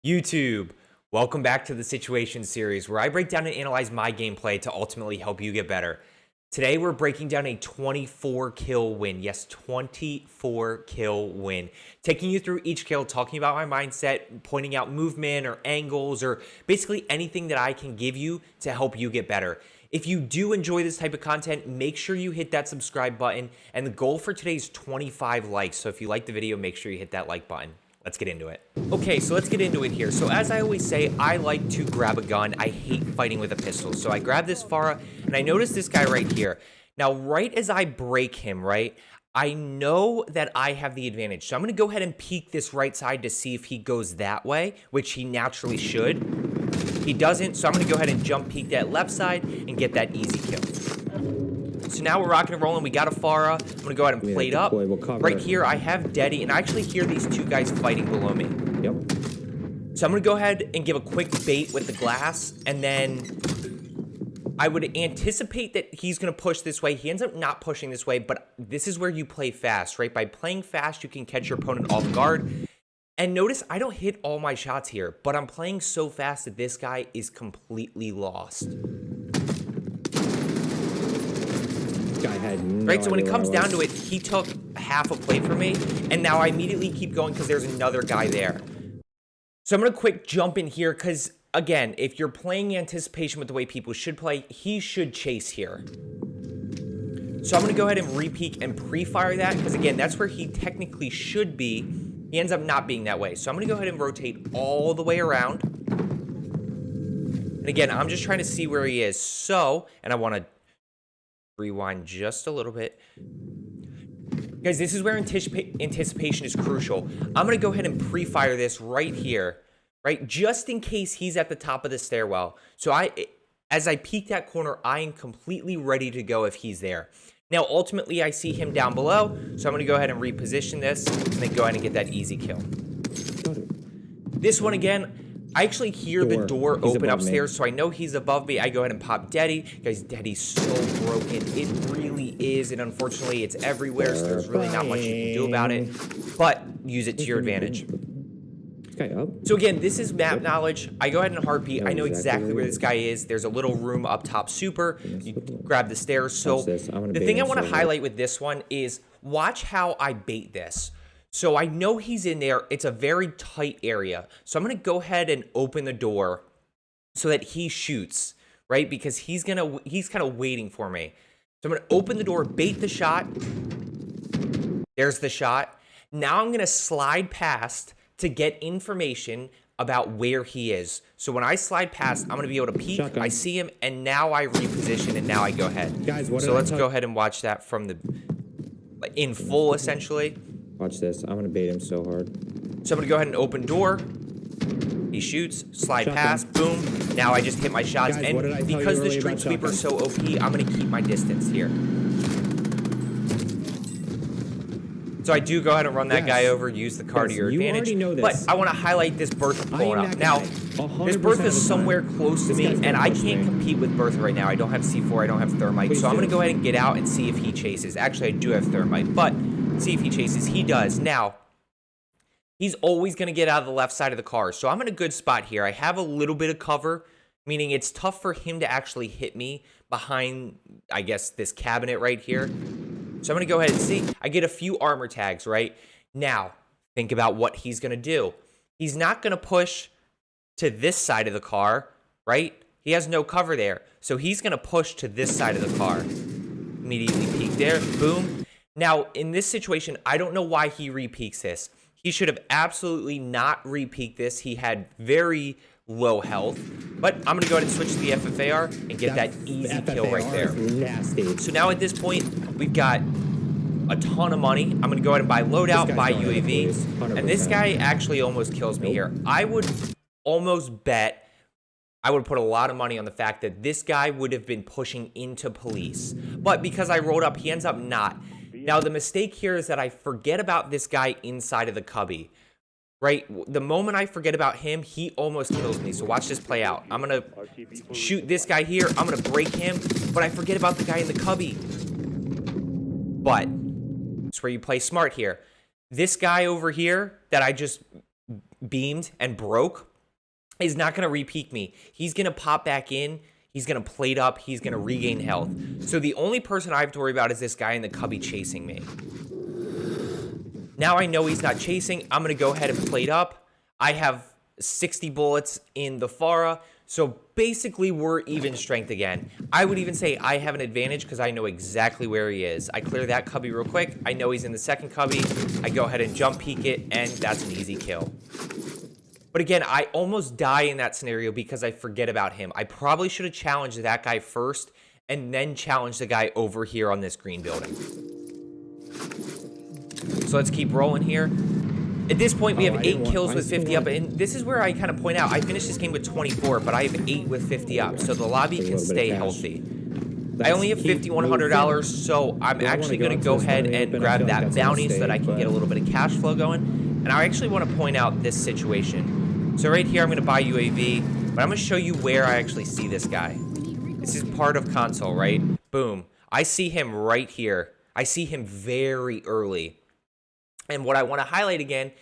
YouTube, welcome back to the Situation series where I break down and analyze my gameplay to ultimately help you get better. Today we're breaking down a 24 kill win. Yes, 24 kill win. Taking you through each kill, talking about my mindset, pointing out movement or angles or basically anything that I can give you to help you get better. If you do enjoy this type of content, make sure you hit that subscribe button. And the goal for today is 25 likes. So if you like the video, make sure you hit that like button. Let's get into it. Okay, so let's get into it here. So as I always say, I like to grab a gun. I hate fighting with a pistol. So I grab this Farah, and I notice this guy right here. Now, right as I break him, right, I know that I have the advantage. So I'm going to go ahead and peek this right side to see if he goes that way, which he naturally should. He doesn't, so I'm going to go ahead and jump peek that left side and get that easy kill. So now we're rocking and rolling. We got a Farah. I'm going to go ahead and plate up. Right here, I have Deddy, and I actually hear these two guys fighting below me. Yep. So I'm going to go ahead and give a quick bait with the glass, and then I would anticipate that he's going to push this way. He ends up not pushing this way, but this is where you play fast, right? By playing fast, you can catch your opponent off guard. And notice I don't hit all my shots here, but I'm playing so fast that this guy is completely lost. Right, so when it comes down to it, he took half a plate from me, and now I immediately keep going because there's another guy there. So I'm going to quick jump in here because, again, if you're playing anticipation with the way people should play, he should chase here. So I'm going to go ahead and re-peek and pre-fire that because, again, that's where he technically should be. He ends up not being that way. So I'm going to go ahead and rotate all the way around. And, again, I'm just trying to see where he is. So, and I want to rewind just a little bit. Guys, this is where anticipation is crucial. I'm going to go ahead and pre-fire this right here, right? Just in case he's at the top of the stairwell. So as I peek that corner, I am completely ready to go if he's there. Now, ultimately, I see him down below. So I'm going to go ahead and reposition this and then go ahead and get that easy kill. This one, again, I actually hear the door open upstairs, so I know he's above me. I go ahead and pop Deddy. Guys, Deddy's so broken. It really is, and unfortunately, it's everywhere, so there's really not much you can do about it. But use it to your advantage. So again, this is map knowledge. I go ahead and heartbeat. I know exactly where this guy is. There's a little room up top super. You grab the stairs. So the thing I want to highlight with this one is watch how I bait this. So I know he's in there. It's a very tight area. So I'm going to go ahead and open the door so that he shoots, right? Because he's kind of waiting for me. So I'm going to open the door, bait the shot. There's the shot. Now I'm going to slide past to get information about where he is. So when I slide past, I'm going to be able to peek. I see him, and now I reposition, and now I go ahead. Guys, so let's go ahead and watch that from the in full, essentially. Watch this. I'm going to bait him so hard. So I'm going to go ahead and open door. He shoots, slide past, boom. Now I just hit my shots. Guys, and because the street sweeper is so OP, I'm going to keep my distance here. So I do go ahead and run that guy over, use the car to your advantage. But I want to highlight this Bertha pulling up. Now, this Bertha is somewhere close to me, and I can't compete with Bertha right now. I don't have C4, I don't have thermite. So I'm going to go ahead and get out and see if he chases. Actually, I do have thermite, but see if he chases. He does. Now, he's always going to get out of the left side of the car. So I'm in a good spot here. I have a little bit of cover, meaning it's tough for him to actually hit me behind, I guess, this cabinet right here. So I'm going to go ahead and see. I get a few armor tags, right? Now, think about what he's going to do. He's not going to push to this side of the car, right? He has no cover there. So he's going to push to this side of the car. Immediately peek there. Boom. Now, in this situation, I don't know why he re-peeks this. He should have absolutely not re-peeked this. He had very low health. But I'm going to go ahead and switch to the FFAR and get that easy kill right there. So now at this point, we've got a ton of money. I'm going to go ahead and buy loadout, buy UAV. And this guy actually almost kills me here. I would almost bet, I would put a lot of money on the fact that this guy would have been pushing into police. But because I rolled up, he ends up not. Now, the mistake here is that I forget about this guy inside of the cubby, right? The moment I forget about him, he almost kills me. So watch this play out. I'm going to shoot this guy here. I'm going to break him, but I forget about the guy in the cubby. But it's where you play smart here. This guy over here that I just beamed and broke, is not going to re-peek me. He's going to pop back in. He's going to plate up. He's going to regain health. So the only person I have to worry about is this guy in the cubby chasing me. Now I know he's not chasing. I'm going to go ahead and plate up. I have 60 bullets in the Farah. So basically, we're even strength again. I would even say I have an advantage because I know exactly where he is. I clear that cubby real quick. I know he's in the second cubby. I go ahead and jump peek it, and that's an easy kill. But again, I almost die in that scenario because I forget about him. I probably should have challenged that guy first and then challenged the guy over here on this green building. So let's keep rolling here. At this point, we have 8 kills with 50 up, and this is where I kind of point out, I finished this game with 24, but I have 8 with 50 up, so the lobby can stay healthy. I only have $5,100, so I'm actually going to go ahead and grab that bounty so that I can get a little bit of cash flow going. And I actually want to point out this situation. So right here, I'm going to buy UAV, but I'm going to show you where I actually see this guy. This is part of console, right? Boom. I see him right here. I see him very early. And what I want to highlight again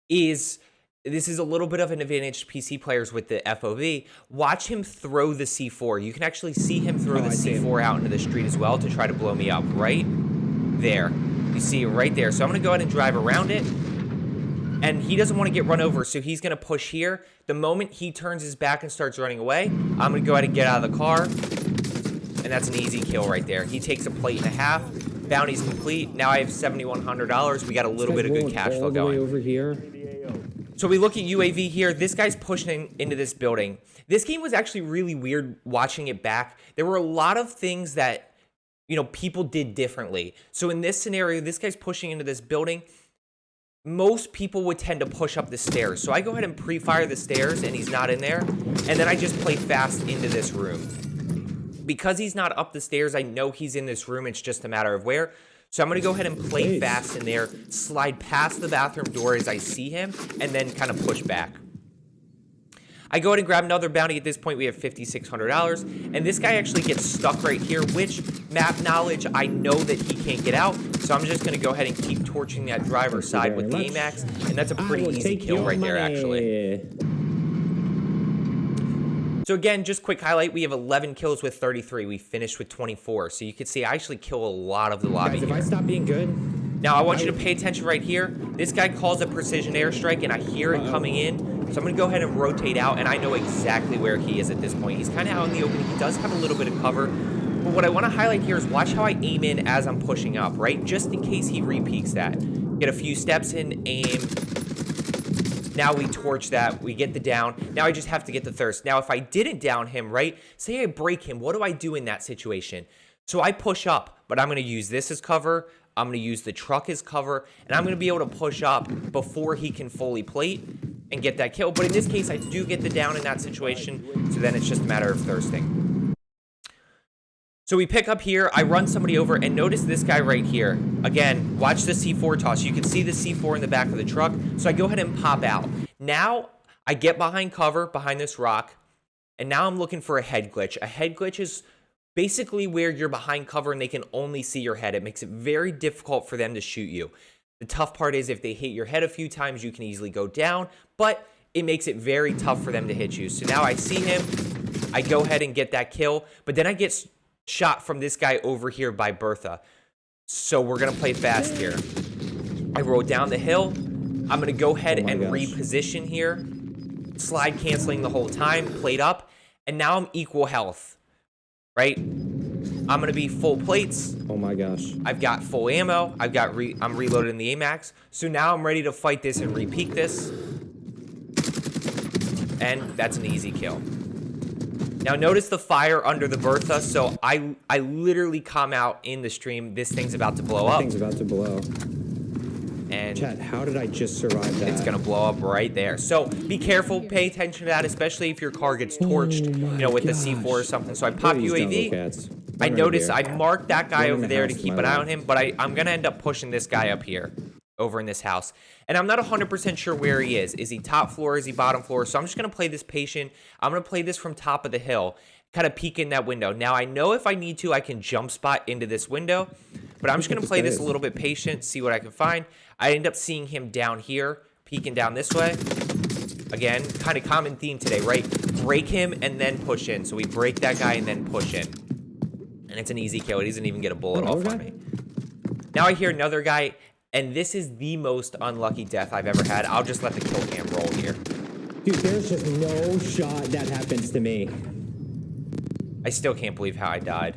is this is a little bit of an advantage to PC players with the FOV. Watch him throw the C4. You can actually see him throw the C4 out into the street as well to try to blow me up. Right there. You see it right there. So I'm going to go ahead and drive around it. And he doesn't want to get run over, so he's going to push here. The moment he turns his back and starts running away, I'm going to go ahead and get out of the car. And that's an easy kill right there. He takes a plate and a half. Bounty's complete. Now I have $7,100. We got a little bit of good cash flow going. Over here. So we look at UAV here. This guy's pushing into this building. This game was actually really weird watching it back. There were a lot of things that, you know, people did differently. So in this scenario, this guy's pushing into this building. Most people would tend to push up the stairs. So I go ahead and pre-fire the stairs and he's not in there. And then I just play fast into this room. Because he's not up the stairs, I know he's in this room. It's just a matter of where. So I'm going to go ahead and play fast in there, slide past the bathroom door as I see him, and then kind of push back. I go ahead and grab another bounty. At this point, we have $5,600. And this guy actually gets stuck right here, which map knowledge, I know that he can't get out. So I'm just going to go ahead and keep torching that driver's side with the AMAX. And that's a pretty easy kill right there, actually. So again, just quick highlight, we have 11 kills with 33. We finished with 24. So you can see I actually kill a lot of the lobby Guys, if I stop being good... Now, I want you to pay attention right here. This guy calls a precision airstrike, and I hear it coming in. So I'm going to go ahead and rotate out, and I know exactly where he is at this point. He's kind of out in the open. He does have a little bit of cover. But what I want to highlight here is watch how I aim in as I'm pushing up, right? Just in case he re-peeks that. Get a few steps in, aim. Now we torch that, we get the down. Now I just have to get the thirst. Now if I didn't down him, right, say I break him, what do I do in that situation? So I push up, but I'm going to use this as cover. I'm going to use the truck as cover, and I'm going to be able to push up before he can fully plate and get that kill. But in this case, I do get the down in that situation, so then it's just a matter of thirsting. So we pick up here, I run somebody over, and notice this guy right here. Again, watch the C4 toss. You can see the C4 in the back of the truck. So I go ahead and pop out. Now, I get behind cover, behind this rock, and now I'm looking for a head glitch. A head glitch is basically where you're behind cover and they can only see your head. It makes it very difficult for them to shoot you. The tough part is if they hit your head a few times, you can easily go down, but it makes it very tough for them to hit you. So now I see him, I go ahead and get that kill, but then I get shot from this guy over here by Bertha. So we're going to play fast here. I rode down the hill. I'm going to go ahead and reposition here. Slide canceling the whole time. Plate up. And now I'm equal health. Right? I'm going to be full plates. Oh my gosh. I've got full ammo. I'm reloaded in the AMAX. So now I'm ready to fight this and re-peek this. And that's an easy kill. Now notice the fire under the Bertha, so I literally come out in the stream, this thing's about to blow up. This thing's about to blow. And Chat, how did I just survive that? It's gonna blow up right there. So be careful, pay attention to that, especially if your car gets torched, you know, with the C4 or something. So I pop UAV. I notice I marked that guy over there to keep an eye on him, but I'm gonna end up pushing this guy up here. Over in this house. And I'm not 100% sure where he is. Is he top floor? Is he bottom floor? So I'm just going to play this patient. I'm going to play this from top of the hill. Kind of peek in that window. Now, I know if I need to, I can jump spot into this window. But I'm just going to play this a little bit patient, see what I can find. I end up seeing him down here, peeking down this way. Again, kind of common theme today, right? Break him and then push in. So we break that guy and then push in. And it's an easy kill. He doesn't even get a bullet off on me. Now I hear another guy, and this is the most unlucky death I've ever had. I'll just let the kill cam roll here. Dude, there's just no shot that happens to me. I still can't believe how I died.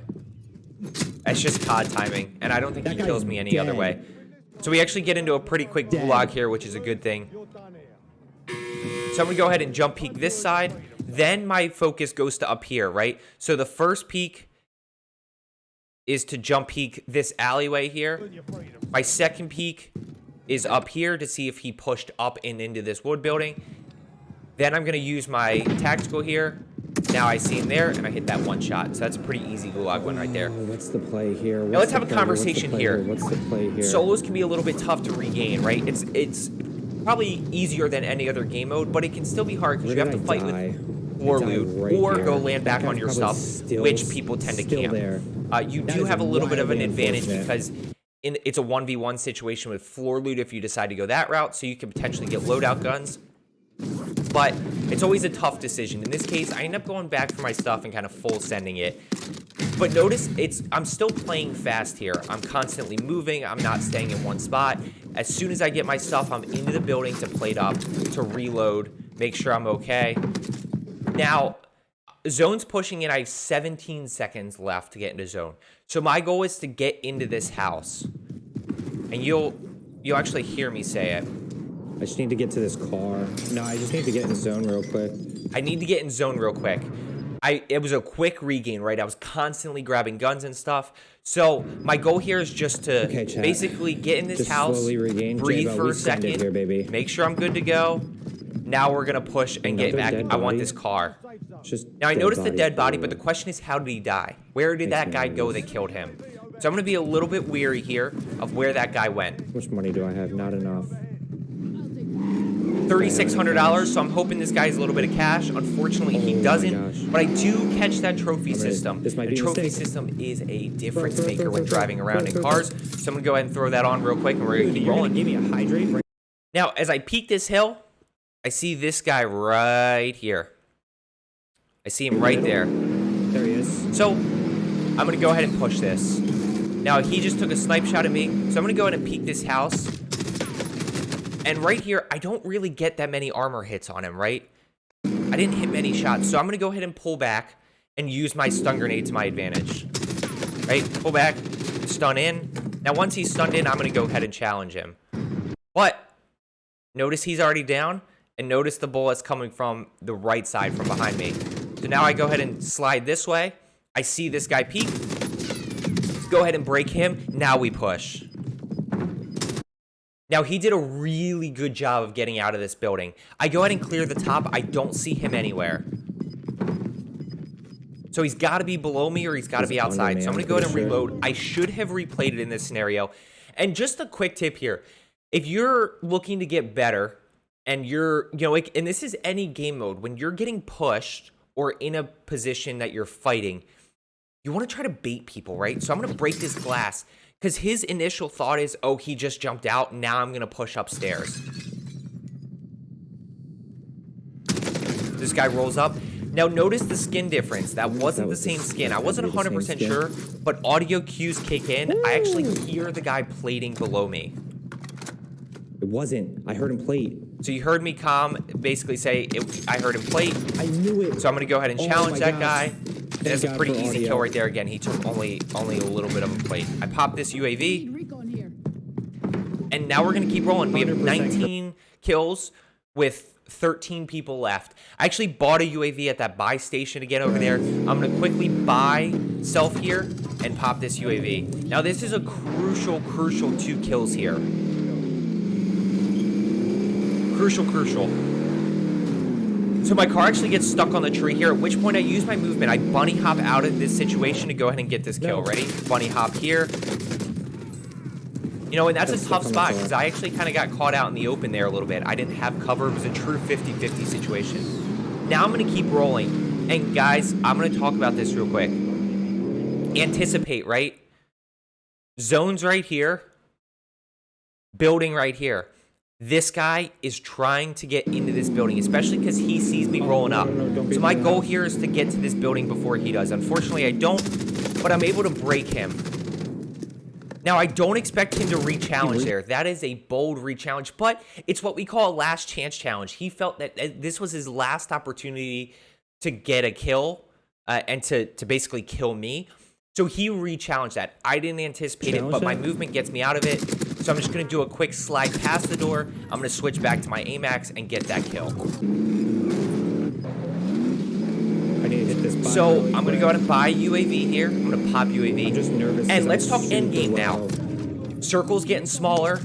That's just COD timing, and I don't think he kills me any other way. So we actually get into a pretty quick gulag here, which is a good thing. So I'm going to go ahead and jump peek this side. Then my focus goes to up here, right? So the first peek is to jump peek this alleyway here. My second peek is up here to see if he pushed up and into this wood building. Then I'm going to use my tactical here. Now I see him there, and I hit that one shot. So that's a pretty easy gulag one right there. What's the play here? Now let's have a conversation here. What's the play here? Solos can be a little bit tough to regain, right? It's probably easier than any other game mode, but it can still be hard because you have to fight with war loot or go land back on your stuff, which people tend to camp. You do have a little bit of an advantage because it's a 1v1 situation with floor loot if you decide to go that route, so you can potentially get loadout guns. But it's always a tough decision. In this case, I end up going back for my stuff and kind of full sending it. But notice, I'm still playing fast here. I'm constantly moving. I'm not staying in one spot. As soon as I get my stuff, I'm into the building to plate up, to reload, make sure I'm okay. Now, zone's pushing in. I have 17 seconds left to get into zone. So my goal is to get into this house. And you'll actually hear me say it. I just need to get to this car. No, I just need to get in zone real quick. I need to get in zone real quick. It was a quick regain, right? I was constantly grabbing guns and stuff. So my goal here is just to basically get in this just house, slowly regain. breathe J-Bo, for a second, here, baby. make sure I'm good to go. Now we're going to push and get back. I want this car. Now I noticed the dead body, but the question is, how did he die? Where did that guy go that killed him? So I'm going to be a little bit weary here of where that guy went. How much money do I have? Not enough. $3,600, so I'm hoping this guy has a little bit of cash. Unfortunately, he doesn't, but I do catch that trophy system. The trophy system is a difference maker when driving around in cars, so I'm going to go ahead and throw that on real quick, and we're going to keep rolling. Give me a hydrate. Now, as I peek this hill, I see this guy right here. I see him right there. There he is. So, I'm going to go ahead and push this. Now, he just took a snipe shot at me, so I'm going to go ahead and peek this house. And right here, I don't really get that many armor hits on him, right? I didn't hit many shots, so I'm going to go ahead and pull back and use my stun grenade to my advantage. Right? Pull back, stun in. Now, once he's stunned in, I'm going to go ahead and challenge him. But, notice he's already down, and notice the bullet's coming from the right side from behind me. So now I go ahead and slide this way. I see this guy peek. Go ahead and break him. Now we push. Now, he did a really good job of getting out of this building. I go ahead and clear the top. I don't see him anywhere. So he's got to be below me or he's got to be outside. So I'm going to go ahead and reload. I should have replayed it in this scenario. And just a quick tip here. If you're looking to get better and you're, and this is any game mode, when you're getting pushed or in a position that you're fighting, you want to try to bait people, right? So I'm going to break this glass. Because his initial thought is, oh, he just jumped out. Now I'm going to push upstairs. This guy rolls up. Now, notice the skin difference. That wasn't the same skin. I wasn't 100% sure, but audio cues kick in. I actually hear the guy plating below me. It wasn't. I heard him plate. So you heard me basically say, I heard him plate. I knew it. So I'm going to go ahead and challenge that guy. That's a pretty easy kill right there. Again, he took only a little bit of a plate. I popped this UAV. And now we're going to keep rolling. We have 19 kills with 13 people left. I actually bought a UAV at that buy station again over there. I'm going to quickly buy self here and pop this UAV. Now, this is a crucial 2 kills here. Crucial. So my car actually gets stuck on the tree here, at which point I use my movement. I bunny hop out of this situation to go ahead and get this kill. Ready? Bunny hop here. And that's a tough spot because I actually kind of got caught out in the open there a little bit. I didn't have cover. It was a true 50-50 situation. Now I'm going to keep rolling. And guys, I'm going to talk about this real quick. Anticipate, right? Zones right here. Building right here. This guy is trying to get into this building, especially because he sees me rolling up. So my goal here is to get to this building before he does. Unfortunately, I don't, but I'm able to break him. Now, I don't expect him to re-challenge there. That is a bold re-challenge, but it's what we call a last chance challenge. He felt that this was his last opportunity to get a kill and to basically kill me. So he re-challenged that. I didn't anticipate it, but my movement gets me out of it. So I'm just going to do a quick slide past the door. I'm going to switch back to my AMAX and get that kill. I need to hit this So I'm going to go ahead and buy UAV here. I'm going to pop UAV. I'm just nervous. And let's talk endgame now. Circle's getting smaller.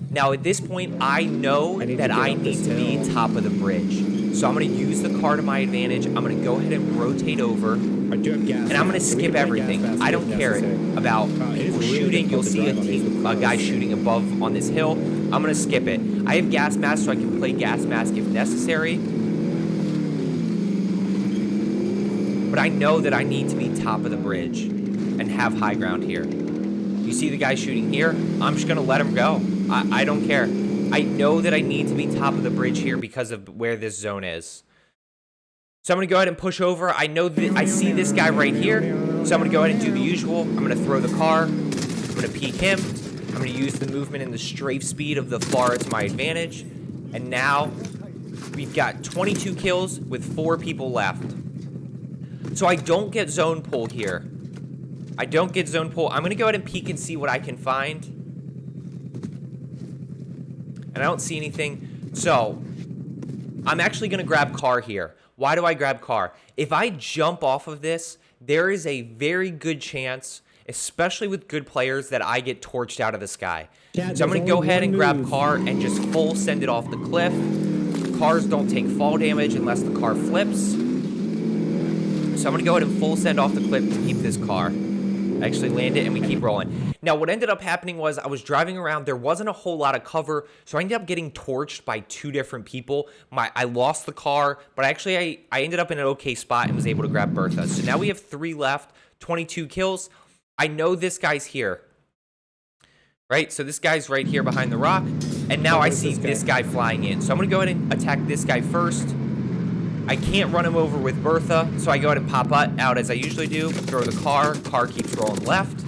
Now at this point, I know that I need to be top of the bridge. So I'm going to use the car to my advantage. I'm going to go ahead and rotate over. I do have gas. And I'm going to skip everything. I don't care about people shooting. You'll see a guy shooting above on this hill. I'm going to skip it. I have gas mask, so I can play gas mask if necessary. But I know that I need to be top of the bridge and have high ground here. You see the guy shooting here? I'm just going to let him go. I don't care. I know that I need to be top of the bridge here because of where this zone is. So I'm going to go ahead and push over. I know that I see this guy right here. So I'm going to go ahead and do the usual. I'm going to throw the car. I'm going to peek him. I'm going to use the movement and the strafe speed of the FLAR to my advantage. And now we've got 22 kills with 4 people left. So I don't get zone pull here. I don't get zone pull. I'm going to go ahead and peek and see what I can find. And I don't see anything. So I'm actually going to grab car here. Why do I grab car? If I jump off of this, there is a very good chance, especially with good players, that I get torched out of the sky. So I'm going to go ahead and grab car and just full send it off the cliff. Cars don't take fall damage unless the car flips. So I'm going to go ahead and full send off the cliff to keep this car. Actually land it and we keep rolling. Now what ended up happening was I was driving around. There wasn't a whole lot of cover, so I ended up getting torched by 2 different people. I lost the car, but actually I ended up in an okay spot and was able to grab Bertha. So now we have 3 left, 22 kills. I know this guy's here, right? So this guy's right here behind the rock, and now I see this guy flying in. So I'm gonna go ahead and attack this guy first. I can't run him over with Bertha, so I go ahead and pop out as I usually do, throw the car keeps rolling left.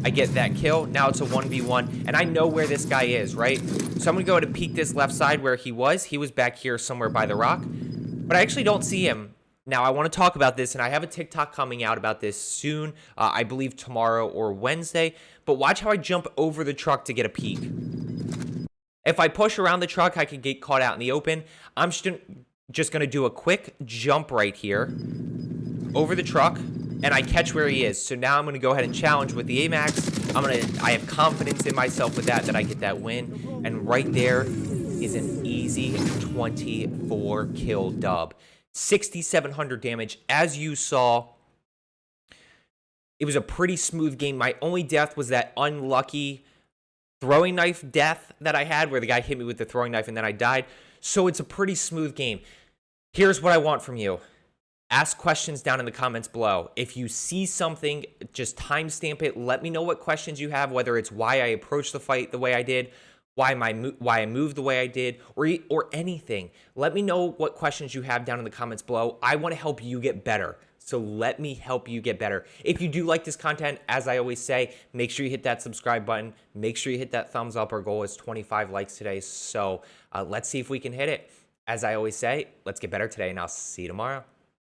I get that kill. Now it's a 1v1, and I know where this guy is, right? So I'm going to go ahead and peek this left side where he was. He was back here somewhere by the rock, but I actually don't see him. Now, I want to talk about this, and I have a TikTok coming out about this soon, I believe tomorrow or Wednesday, but watch how I jump over the truck to get a peek. If I push around the truck, I could get caught out in the open. I'm just going to do a quick jump right here over the truck, and I catch where he is. So now I'm going to go ahead and challenge with the AMAX. I have confidence in myself with that I get that win. And right there is an easy 24 kill dub. 6,700 damage. As you saw, it was a pretty smooth game. My only death was that unlucky throwing knife death that I had where the guy hit me with the throwing knife and then I died. So it's a pretty smooth game. Here's what I want from you. Ask questions down in the comments below. If you see something, just timestamp it. Let me know what questions you have, whether it's why I approached the fight the way I did, why I moved the way I did, or anything. Let me know what questions you have down in the comments below. I want to help you get better. So let me help you get better. If you do like this content, as I always say, make sure you hit that subscribe button. Make sure you hit that thumbs up. Our goal is 25 likes today. So let's see if we can hit it. As I always say, let's get better today, and I'll see you tomorrow.